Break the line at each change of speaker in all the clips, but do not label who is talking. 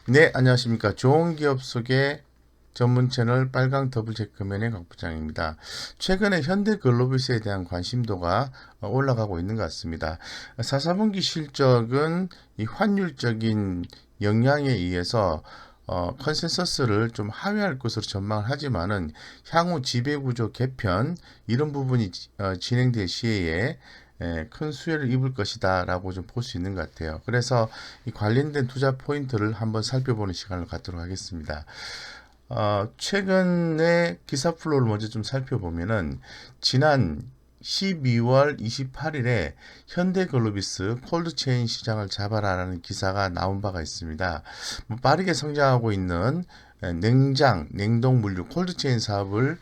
네, 안녕하십니까. 좋은 기업 속의 전문 채널 빨강 더블 체크맨의 강 부장입니다. 최근에 현대글로비스에 대한 관심도가 올라가고 있는 것 같습니다. 4사분기 실적은 이 환율적인 영향에 의해서 컨센서스를 좀 하회할 것으로 전망을 하지만은 향후 지배구조 개편 이런 부분이 진행될 시에에 큰 수혜를 입을 것이다라고 좀 볼 수 있는 것 같아요. 그래서 이 관련된 투자 포인트를 한번 살펴보는 시간을 갖도록 하겠습니다. 최근에 기사 플로우를 먼저 좀 살펴보면은 지난 12월 28일에 현대글로비스 콜드체인 시장을 잡아라라는 기사가 나온 바가 있습니다. 빠르게 성장하고 있는 냉장, 냉동물류 콜드체인 사업을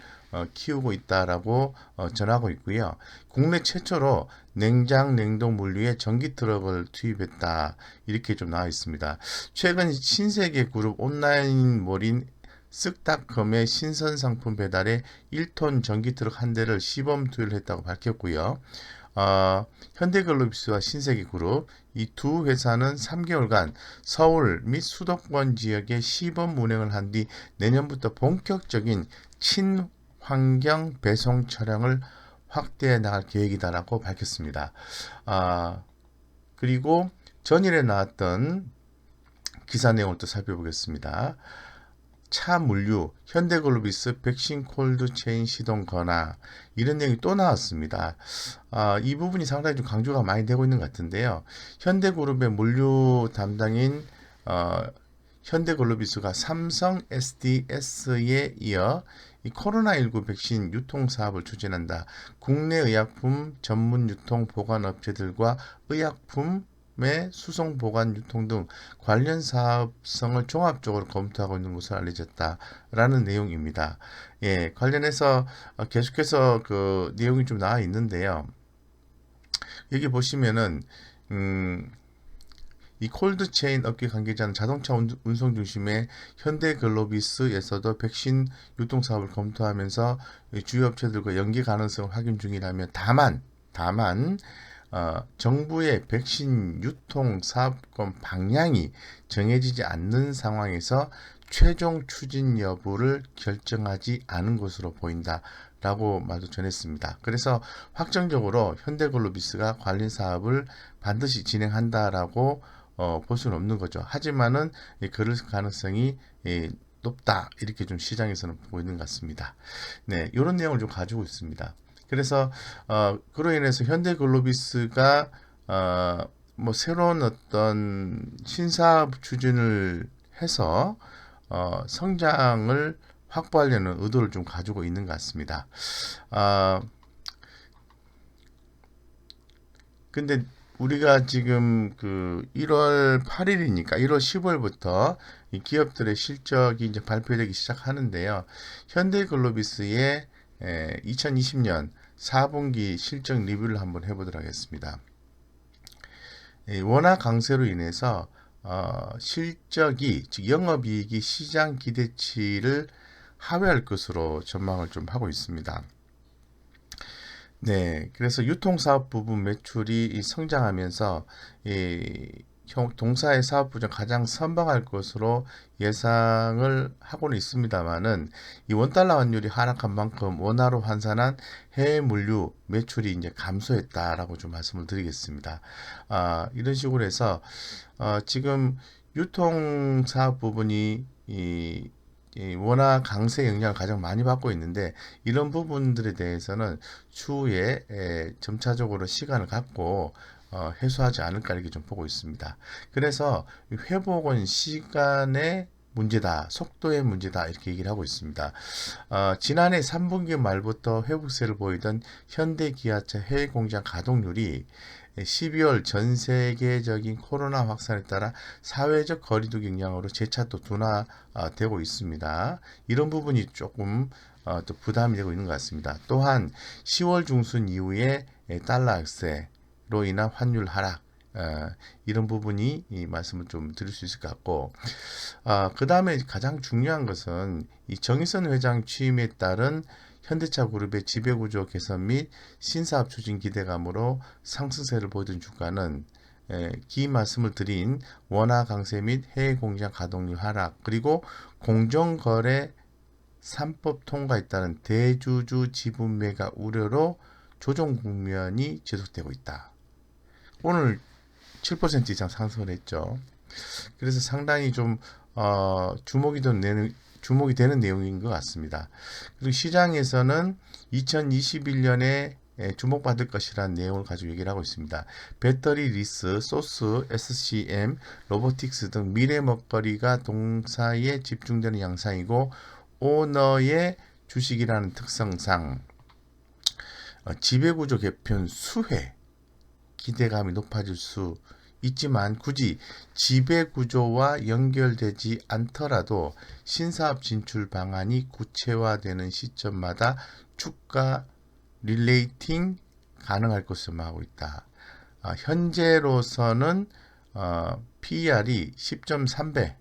키우고 있다라고 전하고 있고요. 국내 최초로 냉장, 냉동 물류에 전기 트럭을 투입했다. 이렇게 좀 나와 있습니다. 최근 신세계 그룹 온라인몰인 쓱닷컴의 신선 상품 배달에 1톤 전기 트럭 한 대를 시범 투입을 했다고 밝혔고요. 현대글로비스와 신세계그룹 이 두 회사는 3개월간 서울 및 수도권 지역에 시범 운행을 한 뒤 내년부터 본격적인 친환경 배송 차량을 확대해 나갈 계획이다라고 밝혔습니다. 그리고 전일에 나왔던 기사 내용을 또 살펴보겠습니다. 차 물류, 현대글로비스 백신 콜드체인 시동 권하 이런 내용이 또 나왔습니다. 이 부분이 상당히 좀 강조가 많이 되고 있는 것 같은데요. 현대그룹의 물류 담당인 현대글로비스가 삼성 SDS에 이어 이 코로나19 백신 유통 사업을 추진한다. 국내 의약품 전문 유통 보관 업체들과 의약품의 수송 보관 유통 등 관련 사업성을 종합적으로 검토하고 있는 것으로 알려졌다라는 내용입니다. 예, 관련해서 계속해서 그 내용이 좀 나와 있는데요. 여기 보시면은 이 콜드체인 업계 관계자는 자동차 운송 중심의 현대글로비스에서도 백신 유통 사업을 검토하면서 주요 업체들과 연계 가능성을 확인 중이라며 다만 정부의 백신 유통 사업권 방향이 정해지지 않는 상황에서 최종 추진 여부를 결정하지 않은 것으로 보인다. 라고 말도 전했습니다. 그래서 확정적으로 현대글로비스가 관련 사업을 반드시 진행한다라고 볼 수는 없는 거죠. 하지만은 그럴 가능성이 높다 이렇게 좀 시장에서는 보고 있는 것 같습니다. 네, 이런 내용을 좀 가지고 있습니다. 그래서 그로 인해서 현대글로비스가 뭐 새로운 어떤 신사업 추진을 해서 성장을 확보하려는 의도를 좀 가지고 있는 것 같습니다. 아, 근데 우리가 지금 그 1월 8일이니까 1월 15일부터 이 기업들의 실적이 이제 발표되기 시작하는데요. 현대글로비스의 2020년 4분기 실적 리뷰를 한번 해보도록 하겠습니다. 원화 강세로 인해서 실적이 즉 영업이익이 시장 기대치를 하회할 것으로 전망을 좀 하고 있습니다. 네, 그래서 유통사업 부분 매출이 성장하면서 이 동사의 사업 부전 가장 선방할 것으로 예상을 하고는 있습니다만은 이 원달러 환율이 하락한 만큼 원화로 환산한 해외 물류 매출이 이제 감소했다라고 좀 말씀을 드리겠습니다. 이런 식으로 해서 지금 유통사업 부분이 이 원화 강세 영향을 가장 많이 받고 있는데 이런 부분들에 대해서는 추후에 점차적으로 시간을 갖고 해소하지 않을까 이렇게 좀 보고 있습니다. 그래서 회복은 시간의 문제다, 속도의 문제다 이렇게 얘기를 하고 있습니다. 지난해 3분기 말부터 회복세를 보이던 현대기아차 해외 공장 가동률이 12월 전 세계적인 코로나 확산에 따라 사회적 거리두기 영향으로 재차 또 둔화되고 있습니다. 이런 부분이 조금 또 부담이 되고 있는 것 같습니다. 또한 10월 중순 이후에 달러 악세로 인한 환율 하락 이런 부분이 이 말씀을 좀 드릴 수 있을 것 같고 그 다음에 가장 중요한 것은 이 정의선 회장 취임에 따른 현대차 그룹의 지배구조 개선 및 신사업 추진 기대감으로 상승세를 보이던 주가는 긴 말씀을 드린 원화 강세 및 해외 공장 가동률 하락, 그리고 공정거래 3법 통과에 따른 대주주 지분 매각 우려로 조정 국면이 지속되고 있다. 오늘 7% 이상 상승을 했죠. 그래서 상당히 좀 주목이 되는 내용인 것 같습니다. 그리고 시장에서는 2021년에 주목받을 것이라는 내용을 가지고 얘기를 하고 있습니다. 배터리, 리스, 소스, SCM, 로보틱스 등 미래 먹거리가 동사에 집중되는 양상이고, 오너의 주식이라는 특성상 지배구조 개편 수혜 기대감이 높아질 수 있지만, 굳이 지배구조와 연결되지 않더라도 신사업 진출 방안이 구체화되는 시점마다 주가 릴레이팅 가능할 것으로 말하고 있다. 현재로서는 PER이 10.3배,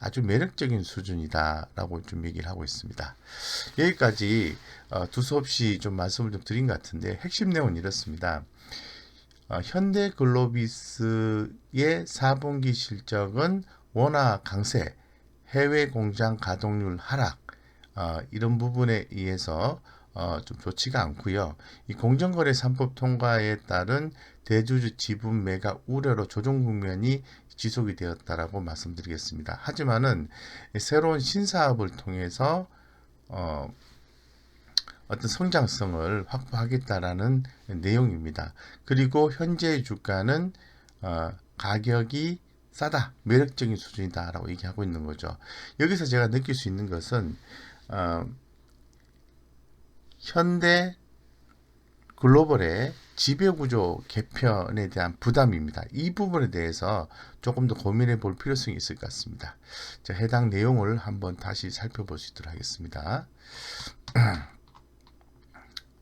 아주 매력적인 수준이다라고 좀 얘기를 하고 있습니다. 여기까지 두서없이 좀 말씀을 좀 드린 것 같은데, 핵심 내용은 이렇습니다. 현대글로비스의 4분기 실적은 원화 강세, 해외 공장 가동률 하락, 이런 부분에 의해서 좀 좋지가 않고요. 이 공정거래 3법 통과에 따른 대주주 지분 매각 우려로 조정 국면이 지속이 되었다라고 말씀드리겠습니다. 하지만은 새로운 신사업을 통해서 어떤 성장성을 확보하겠다라는 내용입니다. 그리고 현재 주가는 가격이 싸다, 매력적인 수준이다라고 얘기하고 있는 거죠. 여기서 제가 느낄 수 있는 것은 현대 글로벌의 지배구조 개편에 대한 부담입니다. 이 부분에 대해서 조금 더 고민해 볼 필요성이 있을 것 같습니다. 자, 해당 내용을 한번 다시 살펴볼 수 있도록 하겠습니다.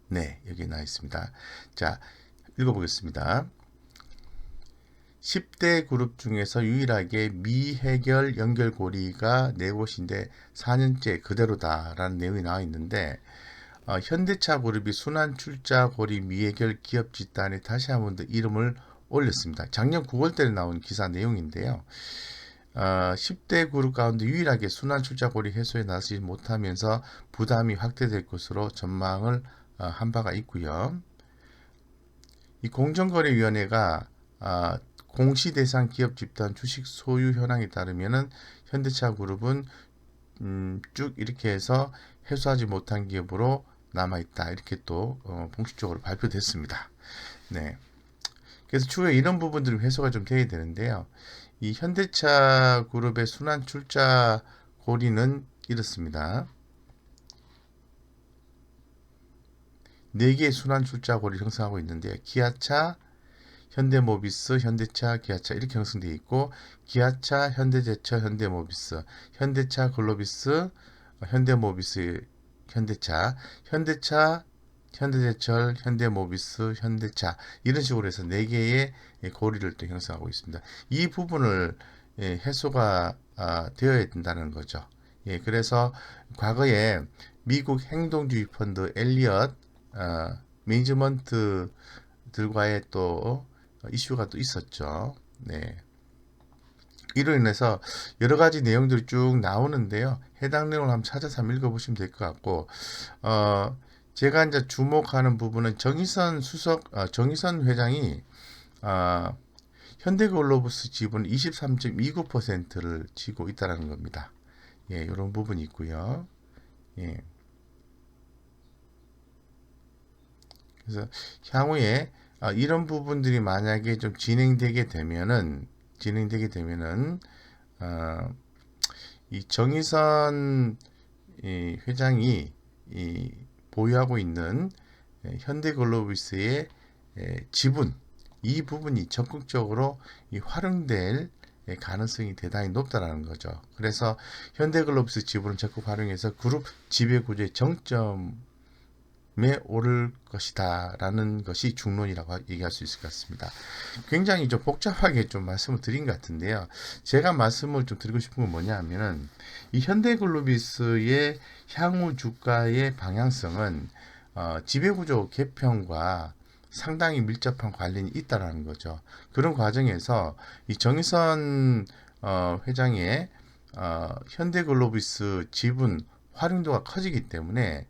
네, 여기 나와 있습니다. 자, 읽어보겠습니다. 10대 그룹 중에서 유일하게 미해결 연결고리가 네 곳인데 4년째 그대로다라는 내용이 나와 있는데, 현대차 그룹이 순환출자고리 미해결 기업 집단에 다시 한 번 더 이름을 올렸습니다. 작년 9월달에 나온 기사 내용인데요. 10대 그룹 가운데 유일하게 순환출자고리 해소에 나서지 못하면서 부담이 확대될 것으로 전망을 한 바가 있고요. 이 공정거래위원회가 공시 대상 기업 집단 주식 소유 현황에 따르면은 현대차 그룹은 쭉 이렇게 해서 해소하지 못한 기업으로 남아 있다, 이렇게 또 공식적으로 발표됐습니다. 네. 그래서 추후에 이런 부분들이 해소가 좀 돼야 되는데요. 이 현대차 그룹의 순환 출자 고리는 이렇습니다. 4개의 순환 출자 고리를 형성하고 있는데, 기아차, 현대모비스, 현대차, 기아차 이렇게 형성되어 있고, 기아차, 현대제철, 현대모비스, 현대차, 글로비스, 현대모비스, 현대차, 현대차, 현대제철, 현대모비스, 현대차, 이런 식으로 해서 4개의 고리를 또 형성하고 있습니다. 이 부분을 해소가 되어야 된다는 거죠. 그래서 과거에 미국 행동주의 펀드 엘리엇 매니지먼트들과의 또 이슈가 또 있었죠. 네. 이로 인해서 여러 가지 내용들이 쭉 나오는데요. 해당 내용을 한번 찾아서 한번 읽어보시면 될 것 같고, 제가 이제 주목하는 부분은 정의선 회장이 현대글로비스 지분 23.29%를 쥐고 있다는 겁니다. 이런 부분이 있고요. 그래서 향후에 이런 부분들이 만약에 좀 진행되게 되면은 이 정의선 회장이 보유하고 있는 현대글로비스의 지분, 이 부분이 적극적으로 활용될 가능성이 대단히 높다라는 거죠. 그래서 현대글로비스 지분을 적극 활용해서 그룹 지배구조의 정점에 오를 것이다 라는 것이 중론이라고 얘기할 수 있을 것 같습니다. 굉장히 좀 복잡하게 좀 말씀을 드린 것 같은데요. 제가 말씀을 좀 드리고 싶은 건 뭐냐 하면은, 이 현대글로비스의 향후 주가의 방향성은 지배구조 개편과 상당히 밀접한 관련이 있다라는 거죠. 그런 과정에서 이 정의선 회장의 현대글로비스 지분 활용도가 커지기 때문에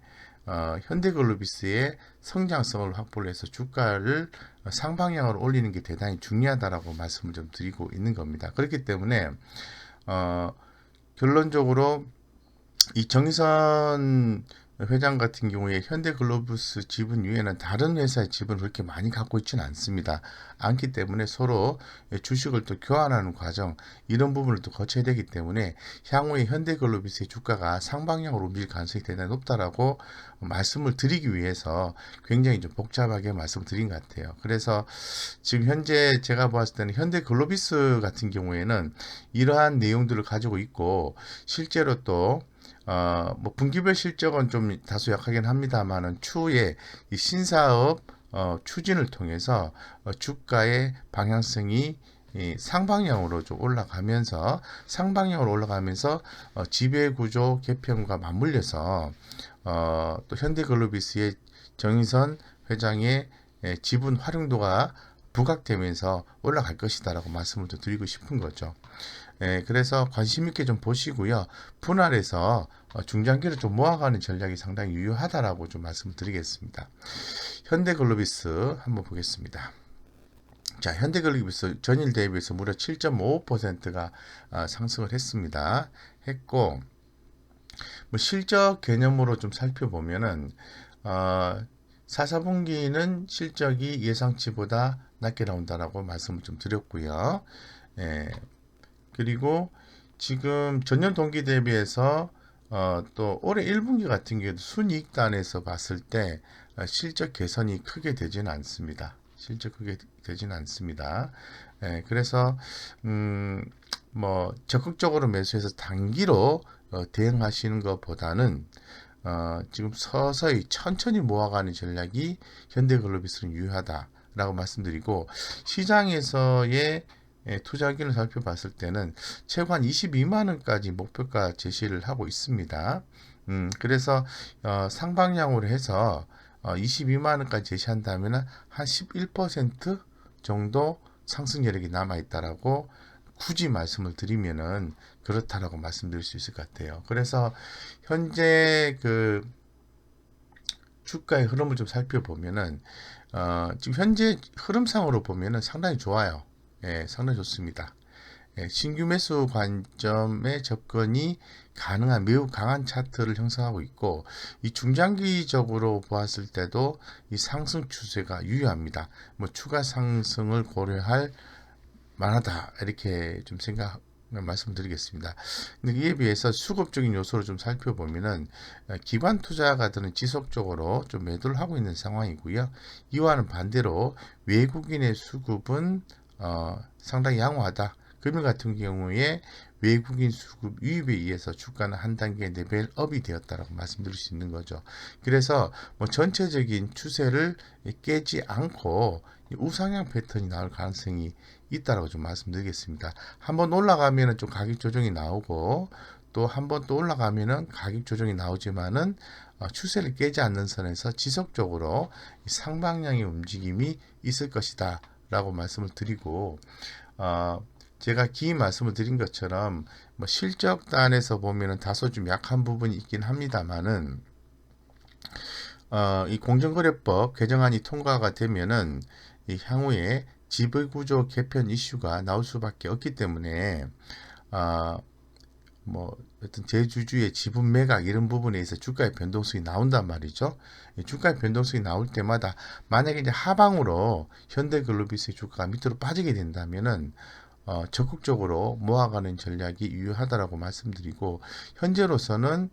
현대글로비스의 성장성을 확보를 해서 주가를 상방향으로 올리는 게 대단히 중요하다라고 말씀을 좀 드리고 있는 겁니다. 그렇기 때문에 결론적으로 이 정의선 회장 같은 경우에 현대글로비스 지분 위에는 다른 회사의 지분을 그렇게 많이 갖고 있지는 않기 때문에 서로 주식을 또 교환하는 과정 이런 부분을 또 거쳐야 되기 때문에 향후에 현대글로비스의 주가가 상방향으로 움직일 가능성이 대단히 높다라고 말씀을 드리기 위해서 굉장히 좀 복잡하게 말씀드린 것 같아요. 그래서 지금 현재 제가 봤을 때는 현대글로비스 같은 경우에는 이러한 내용들을 가지고 있고 실제로 또 뭐 분기별 실적은 좀 다소 약하긴 합니다만은 추후에 이 신사업 추진을 통해서 주가의 방향성이 상방향으로 좀 올라가면서 지배구조 개편과 맞물려서 또 현대글로비스의 정의선 회장의 지분 활용도가 부각되면서 올라갈 것이다라고 말씀을 또 드리고 싶은 거죠. 그래서 관심 있게 좀 보시고요. 분할해서 중장기를 좀 모아가는 전략이 상당히 유효하다라고 좀 말씀을 드리겠습니다. 현대글로비스 한번 보겠습니다. 자, 현대글로비스 전일 대비해서 무려 7.55%가 상승을 했고, 뭐 실적 개념으로 좀 살펴보면은 4분기는 실적이 예상치보다 낮게 나온다라고 말씀을 좀 드렸고요. 그리고 지금 전년 동기 대비해서 또 올해 1분기 같은 경우에도 순이익단에서 봤을 때 실적 개선이 크게 되지는 않습니다. 그래서 뭐 적극적으로 매수해서 단기로 대응하시는 것보다는 지금 서서히 천천히 모아가는 전략이 현대글로비스는 유효하다라고 말씀드리고 시장에서의 투자 의견을 살펴봤을 때는 최고 한 22만 원까지 목표가 제시를 하고 있습니다. 그래서 상방향으로 해서 22만 원까지 제시한다면 한 11% 정도 상승 여력이 남아 있다라고 굳이 말씀을 드리면은 그렇다라고 말씀드릴 수 있을 것 같아요. 그래서 현재 그 주가의 흐름을 좀 살펴보면은 지금 현재 흐름상으로 보면은 상당히 좋아요. 상당히 좋습니다. 신규 매수 관점의 접근이 가능한 매우 강한 차트를 형성하고 있고 이 중장기적으로 보았을 때도 이 상승 추세가 유효합니다. 뭐 추가 상승을 고려할 만하다 이렇게 좀 말씀드리겠습니다. 근데 이에 비해서 수급적인 요소를 좀 살펴보면은 기관 투자가들은 지속적으로 좀 매도를 하고 있는 상황이고요. 이와는 반대로 외국인의 수급은 상당히 양호하다. 금일 같은 경우에 외국인 수급 유입에 의해서 주가는 한 단계 레벨업이 되었다라고 말씀드릴 수 있는 거죠. 그래서 뭐 전체적인 추세를 깨지 않고 우상향 패턴이 나올 가능성이 있다라고 좀 말씀드리겠습니다. 한번 올라가면은 좀 가격 조정이 나오고 또 한번 또 올라가면은 가격 조정이 나오지만은 추세를 깨지 않는 선에서 지속적으로 상방향의 움직임이 있을 것이다 라고 말씀을 드리고 제가 긴 말씀을 드린 것처럼 뭐 실적단에서 보면은 다소 좀 약한 부분이 있긴 합니다만은 이 공정거래법 개정안이 통과가 되면은 이 향후에 지배구조 개편 이슈가 나올 수밖에 없기 때문에 뭐 어떤 제주주의 지분 매각 이런 부분에 있어 주가의 변동성이 나온단 말이죠. 주가의 변동성이 나올 때마다 만약에 이제 하방으로 현대글로비스의 주가가 밑으로 빠지게 된다면은 적극적으로 모아가는 전략이 유효하다라고 말씀드리고 현재로서는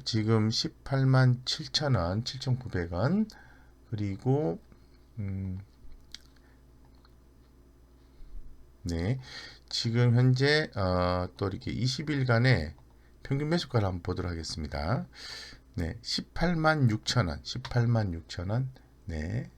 지금 18만 7천 원, 7,900원 그리고 네. 지금 현재 또 이렇게 20일간의 평균 매수가를 한번 보도록 하겠습니다. 네, 18만 6천 원, 18만 6천 원. 네.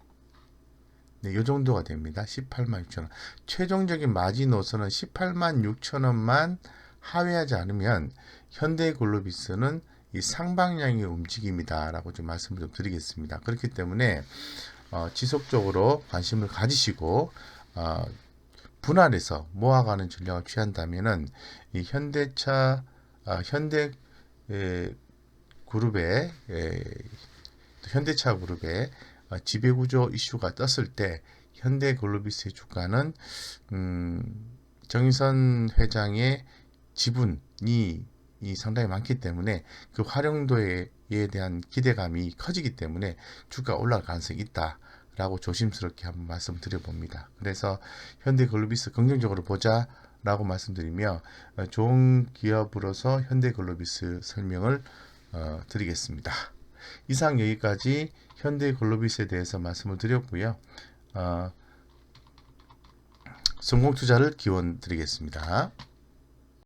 네, 요 정도가 됩니다. 18만 6천 원. 최종적인 마지노선은 18만 6천 원만 하회하지 않으면 현대글로비스는 이 상방향의 움직임이다라고 좀 말씀을 좀 드리겠습니다. 그렇기 때문에 지속적으로 관심을 가지시고 분할해서 모아가는 전략을 취한다면은 이 현대 그룹의 현대차 그룹의 지배구조 이슈가 떴을 때 현대글로비스의 주가는 정의선 회장의 지분이 상당히 많기 때문에 그 활용도에 대한 기대감이 커지기 때문에 주가가 올라갈 가능성이 있다라고 조심스럽게 한번 말씀드려 봅니다. 그래서 현대글로비스 긍정적으로 보자라고 말씀드리며 좋은 기업으로서 현대글로비스 설명을 드리겠습니다. 이상 여기까지 현대글로비스에 대해서 말씀을 드렸고요. 성공 투자를 기원 드리겠습니다.